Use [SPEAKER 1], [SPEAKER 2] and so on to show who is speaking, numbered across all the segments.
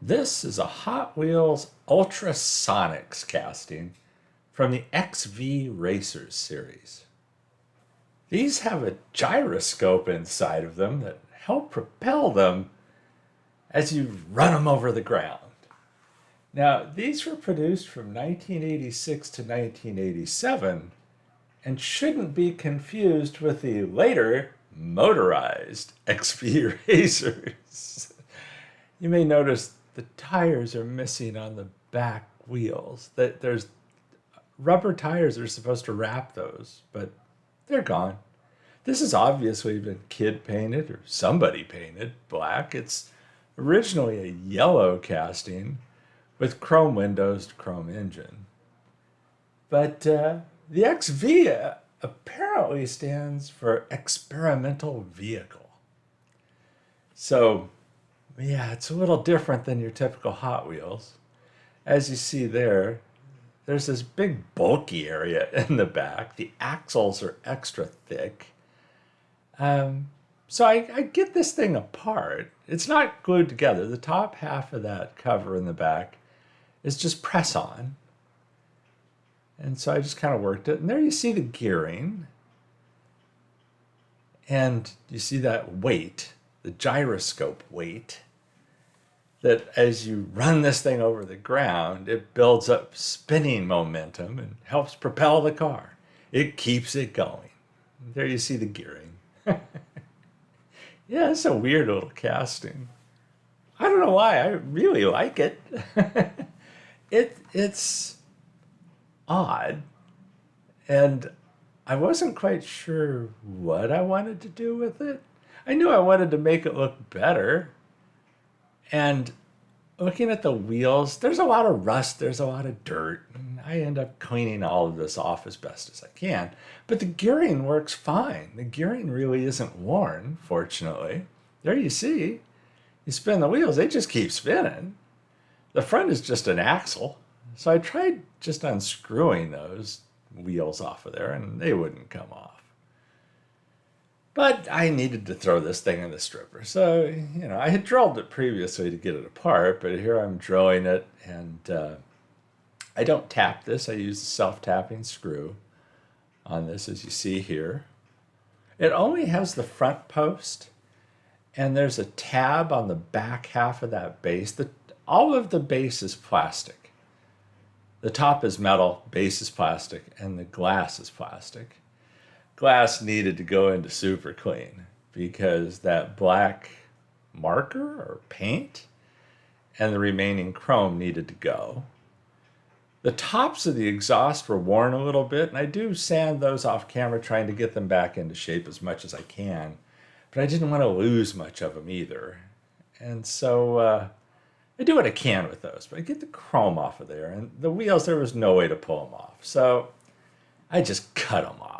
[SPEAKER 1] This is a Hot Wheels Ultra-Sonix casting from the X-V Racers series. These have a gyroscope inside of them that help propel them as you run them over the ground. Now, these were produced from 1986 to 1987 and shouldn't be confused with the later Motorized X-V Racers. You may notice the tires are missing on the back wheels. There's rubber tires that are supposed to wrap those, but they're gone. This has obviously been kid painted or somebody painted black. It's originally a yellow casting with chrome windows, chrome engine. But the XV apparently stands for experimental vehicle. So yeah, it's a little different than your typical Hot Wheels. As you see there, there's this big bulky area in the back. The axles are extra thick. So I get this thing apart. It's not glued together. The top half of that cover in the back is just press on. And so I just kind of worked it. And there you see the gearing. And you see that weight, the gyroscope weight, that as you run this thing over the ground, it builds up spinning momentum and helps propel the car. It keeps it going. There you see the gearing. Yeah, it's a weird little casting. I don't know why. I really like it. It's odd. And I wasn't quite sure what I wanted to do with it. I knew I wanted to make it look better. And looking at the wheels, there's a lot of rust, there's a lot of dirt. And I end up cleaning all of this off as best as I can. But the gearing works fine. The gearing really isn't worn, fortunately. There you see. You spin the wheels, they just keep spinning. The front is just an axle. So I tried just unscrewing those wheels off of there and they wouldn't come off. But I needed to throw this thing in the stripper. So, I had drilled it previously to get it apart, but here I'm drilling it and I don't tap this. I use a self-tapping screw on this, as you see here. It only has the front post and there's a tab on the back half of that base. All of the base is plastic. The top is metal, base is plastic, and the glass is plastic. Glass needed to go into super clean because that black marker or paint and the remaining chrome needed to go. The tops of the exhaust were worn a little bit, and I do sand those off camera trying to get them back into shape as much as I can, but I didn't want to lose much of them either. And so I do what I can with those, but I get the chrome off of there, and the wheels, there was no way to pull them off. So I just cut them off.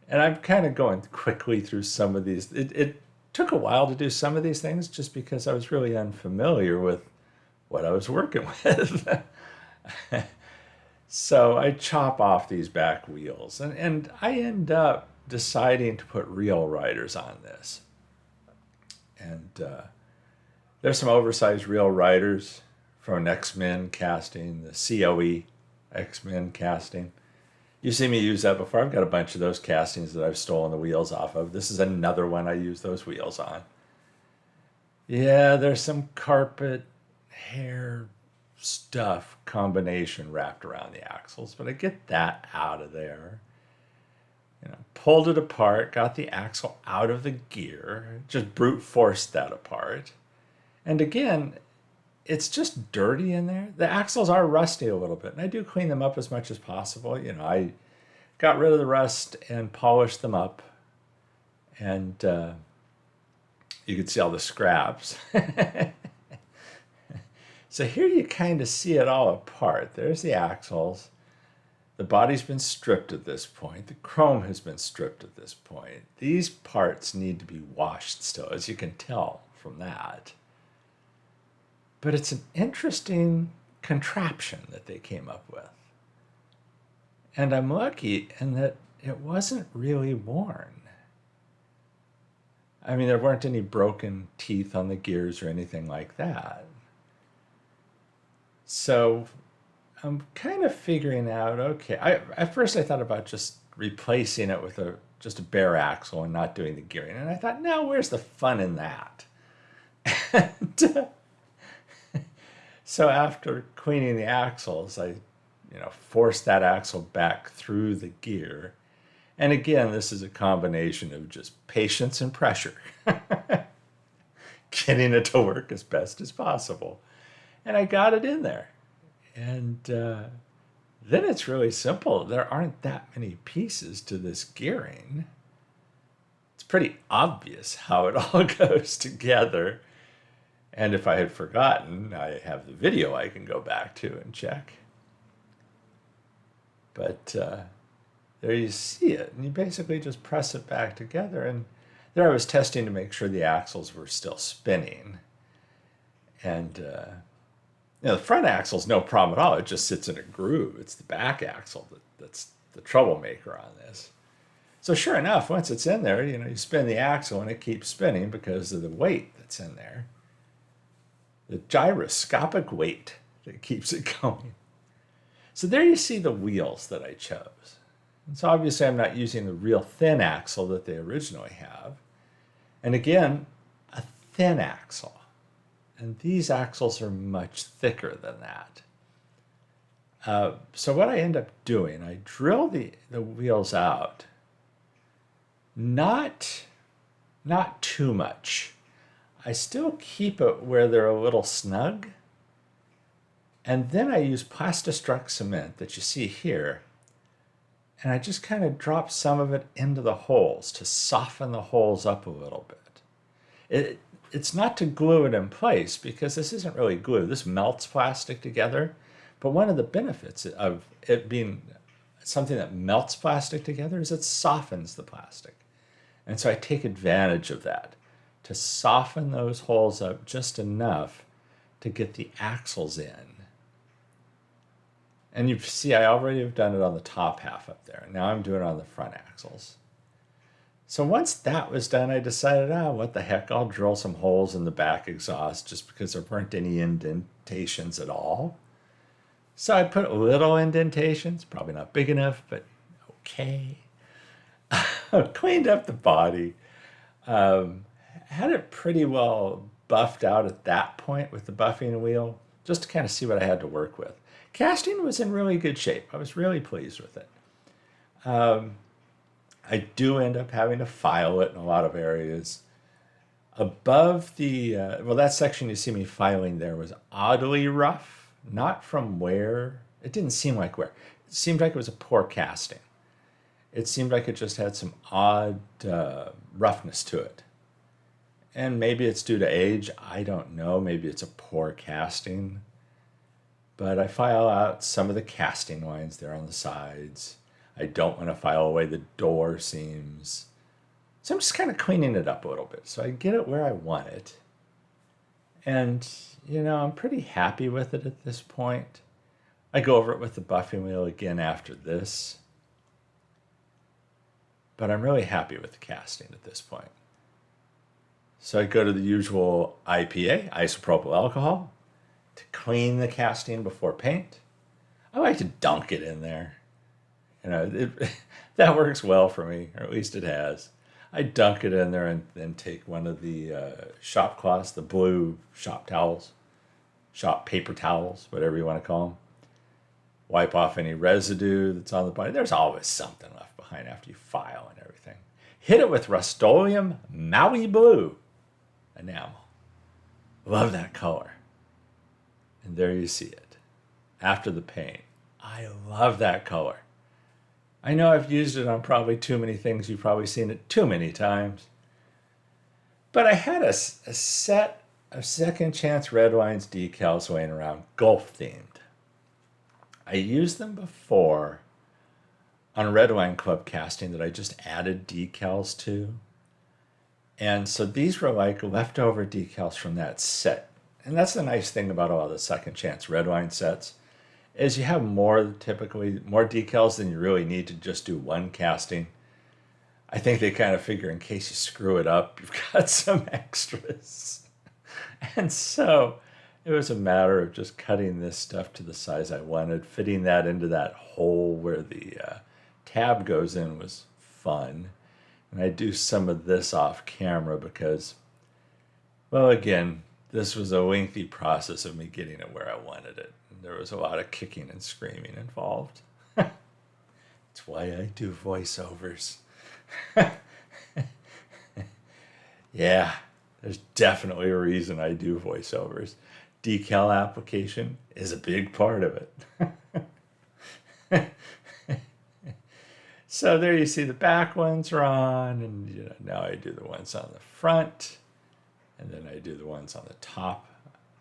[SPEAKER 1] And I'm kind of going quickly through some of these. It took a while to do some of these things just because I was really unfamiliar with what I was working with. So I chop off these back wheels, and I end up deciding to put real riders on this. And there's some oversized real riders from an X-Men casting, the COE X-Men casting. You've seen me use that before. I've got a bunch of those castings that I've stolen the wheels off of. This is another one I use those wheels on. Yeah, there's some carpet, hair, stuff combination wrapped around the axles, but I get that out of there. Pulled it apart, got the axle out of the gear, just brute forced that apart. And again, it's just dirty in there. The axles are rusty a little bit, and I do clean them up as much as possible. I got rid of the rust and polished them up, and you can see all the scraps. So here you kind of see it all apart. There's the axles. The body's been stripped at this point. The chrome has been stripped at this point. These parts need to be washed still, as you can tell from that. But it's an interesting contraption that they came up with. And I'm lucky in that it wasn't really worn. I mean, there weren't any broken teeth on the gears or anything like that. So I'm kind of figuring out, okay, at first I thought about just replacing it with just a bare axle and not doing the gearing. And I thought, no, where's the fun in that? And, so after cleaning the axles, I forced that axle back through the gear. And again, this is a combination of just patience and pressure, getting it to work as best as possible. And I got it in there. And then it's really simple. There aren't that many pieces to this gearing. It's pretty obvious how it all goes together. And if I had forgotten, I have the video I can go back to and check. But there you see it. And you basically just press it back together. And there I was testing to make sure the axles were still spinning. And the front axle's no problem at all. It just sits in a groove. It's the back axle that's the troublemaker on this. So sure enough, once it's in there, you spin the axle and it keeps spinning because of the weight that's in there. The gyroscopic weight that keeps it going. So there you see the wheels that I chose. And so obviously I'm not using the real thin axle that they originally have. And again, a thin axle. And these axles are much thicker than that. So what I end up doing, I drill the wheels out. Not too much. I still keep it where they're a little snug. And then I use plastistruct cement that you see here. And I just kind of drop some of it into the holes to soften the holes up a little bit. It's not to glue it in place because this isn't really glue. This melts plastic together. But one of the benefits of it being something that melts plastic together is it softens the plastic. And so I take advantage of that to soften those holes up just enough to get the axles in. And you see, I already have done it on the top half up there. Now I'm doing it on the front axles. So once that was done, I decided, what the heck, I'll drill some holes in the back exhaust just because there weren't any indentations at all. So I put little indentations, probably not big enough, but okay. Cleaned up the body. Had it pretty well buffed out at that point with the buffing wheel, just to kind of see what I had to work with. Casting was in really good shape. I was really pleased with it. I do end up having to file it in a lot of areas. Above the, that section you see me filing there was oddly rough, not from wear. It didn't seem like wear. It seemed like it was a poor casting. It seemed like it just had some odd roughness to it. And maybe it's due to age. I don't know. Maybe it's a poor casting. But I file out some of the casting lines there on the sides. I don't want to file away the door seams. So I'm just kind of cleaning it up a little bit so I get it where I want it. And, I'm pretty happy with it at this point. I go over it with the buffing wheel again after this. But I'm really happy with the casting at this point. So I go to the usual IPA, isopropyl alcohol, to clean the casting before paint. I like to dunk it in there. That works well for me, or at least it has. I dunk it in there and then take one of the shop cloths, the blue shop towels, shop paper towels, whatever you want to call them. Wipe off any residue that's on the body. There's always something left behind after you file and everything. Hit it with Rust-Oleum Maui Blue enamel. Love that color. And there you see it. After the paint. I love that color. I know I've used it on probably too many things. You've probably seen it too many times. But I had a set of Second Chance Red Wines decals laying around, golf themed. I used them before on a Red Wine Club casting that I just added decals to. And so these were like leftover decals from that set. And that's the nice thing about all the Second Chance Red Wine sets, is you have typically more decals than you really need to just do one casting. I think they kind of figure in case you screw it up, you've got some extras. And so it was a matter of just cutting this stuff to the size I wanted. Fitting that into that hole where the tab goes in was fun. And I do some of this off camera because, well, again, this was a lengthy process of me getting it where I wanted it. And there was a lot of kicking and screaming involved. That's why I do voiceovers. Yeah, there's definitely a reason I do voiceovers. Decal application is a big part of it. So there you see the back ones are on, and now I do the ones on the front, and then I do the ones on the top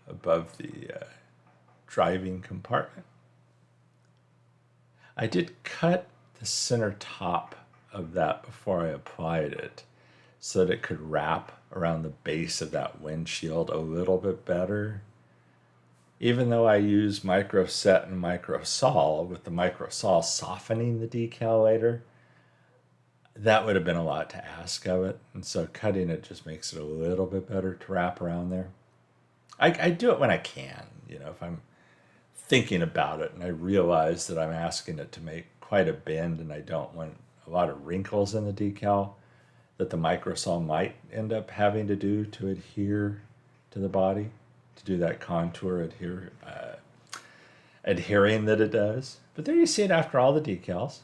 [SPEAKER 1] above the driving compartment. I did cut the center top of that before I applied it so that it could wrap around the base of that windshield a little bit better. Even though I use micro set and micro sol, with the micro sol softening the decal later, that would have been a lot to ask of it. And so cutting it just makes it a little bit better to wrap around there. I do it when I can, if I'm thinking about it and I realize that I'm asking it to make quite a bend and I don't want a lot of wrinkles in the decal that the micro sol might end up having to do to adhere to the body, to do that contour adhering that it does. But there you see it after all the decals.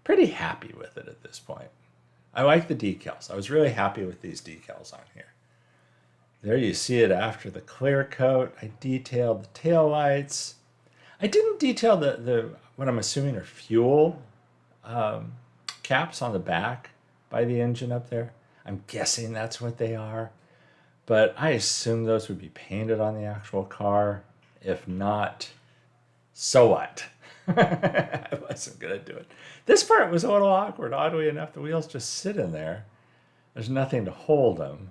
[SPEAKER 1] Pretty happy with it at this point. I like the decals. I was really happy with these decals on here. There you see it after the clear coat. I detailed the tail lights. I didn't detail the what I'm assuming are fuel caps on the back by the engine up there. I'm guessing that's what they are. But I assume those would be painted on the actual car. If not, so what? I wasn't going to do it. This part was a little awkward. Oddly enough, the wheels just sit in there. There's nothing to hold them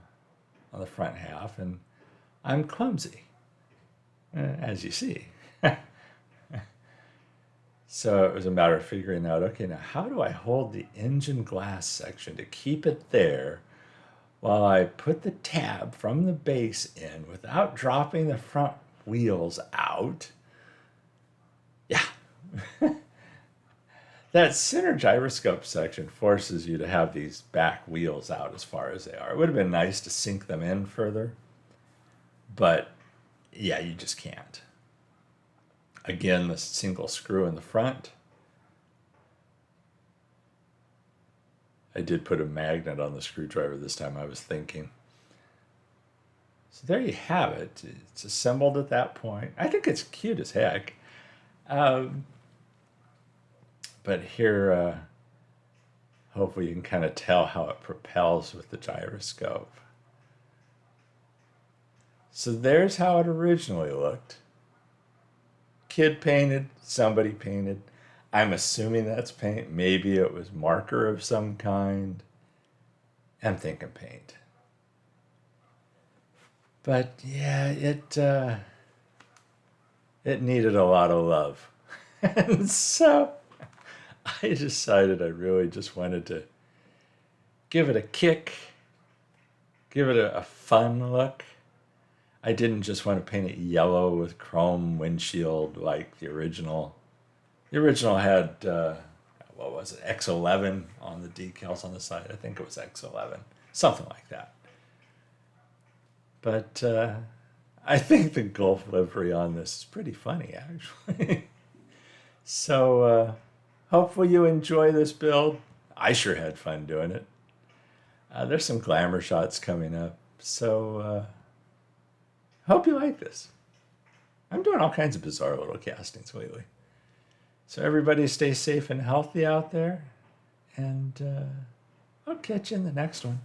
[SPEAKER 1] on the front half, and I'm clumsy, as you see. So it was a matter of figuring out, okay, now how do I hold the engine glass section to keep it there while I put the tab from the base in without dropping the front wheels out? Yeah. That center gyroscope section forces you to have these back wheels out as far as they are. It would have been nice to sink them in further, but yeah, you just can't. Again, the single screw in the front. I did put a magnet on the screwdriver this time, I was thinking. So there you have it. It's assembled at that point. I think it's cute as heck. But here, hopefully you can kind of tell how it propels with the gyroscope. So there's how it originally looked. Kid painted, somebody painted. I'm assuming that's paint. Maybe it was marker of some kind. I'm thinking paint. But yeah, it needed a lot of love. And so I decided I really just wanted to give it a kick, give it a fun look. I didn't just want to paint it yellow with chrome windshield like the original. The original had, what was it, X11 on the decals on the side. I think it was X11, something like that. But I think the Gulf livery on this is pretty funny, actually. So hopefully you enjoy this build. I sure had fun doing it. There's some glamour shots coming up. So hope you like this. I'm doing all kinds of bizarre little castings lately. So everybody stay safe and healthy out there. And I'll catch you in the next one.